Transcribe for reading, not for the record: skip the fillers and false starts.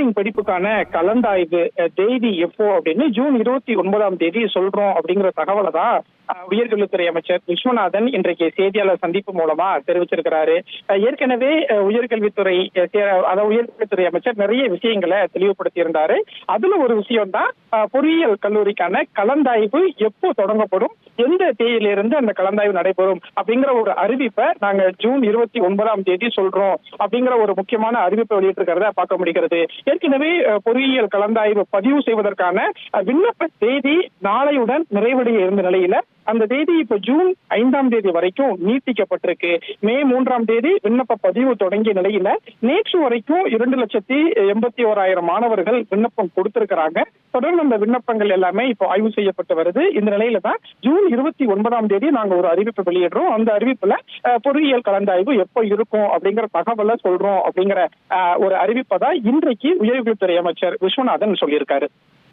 Engineering படிப்புக்கான கலந்தாய்வு தேதி எப்போ அப்படின்னு ஜூன் 29ஆம் தேதி சொல்றோம் அப்படிங்கிற தகவலை தான் உயர்கல்வித்துறை அமைச்சர் விஸ்வநாதன் இன்றைக்கு செய்தியாளர் சந்திப்பு மூலமா தெரிவிச்சிருக்கிறாரு. ஏற்கனவே உயர்கல்வித்துறை உயர்கல்வித்துறை அமைச்சர் நிறைய விஷயங்களை தெளிவுபடுத்தி இருந்தாரு. அதுல ஒரு விஷயம் தான் பொறியியல் கல்லூரிக்கான கலந்தாய்வு எப்போ தொடங்கப்படும், எந்த தேதியிலிருந்து அந்த கலந்தாய்வு நடைபெறும் அப்படிங்கிற ஒரு அறிவிப்பை நாங்க ஜூன் 29ஆம் தேதி சொல்றோம் அப்படிங்கிற ஒரு முக்கியமான அறிவிப்பை வெளியிட்டிருக்கிறத பார்க்க முடிகிறது. ஏற்கனவே பொறியியல் கலந்தாய்வு பதிவு செய்வதற்கான விண்ணப்ப தேதி நாளையுடன் நிறைவடைய இருந்த நிலையில அந்த தேதி இப்ப ஜூன் 5ஆம் தேதி வரைக்கும் நீட்டிக்கப்பட்டிருக்கு. மே 3ஆம் தேதி விண்ணப்ப பதிவு தொடங்கிய நிலையில நேற்று வரைக்கும் 2,81,000 மாணவர்கள் விண்ணப்பம் கொடுத்திருக்கிறாங்க. தொடர்ந்து அந்த விண்ணப்பங்கள் எல்லாமே இப்போ ஆய்வு செய்யப்பட்டு வருது. இந்த நிலையில தான் ஜூன் 29ஆம் தேதி நாங்க ஒரு அறிவிப்பு வெளியிடுறோம். அந்த அறிவிப்புல பொறியியல் கலந்தாய்வு எப்போ இருக்கும் அப்படிங்கிற தகவலை சொல்றோம் அப்படிங்கிற ஒரு அறிவிப்பை தான் இன்றைக்கு உயர்கல்வித்துறை அமைச்சர் விஸ்வநாதன் சொல்லியிருக்காரு.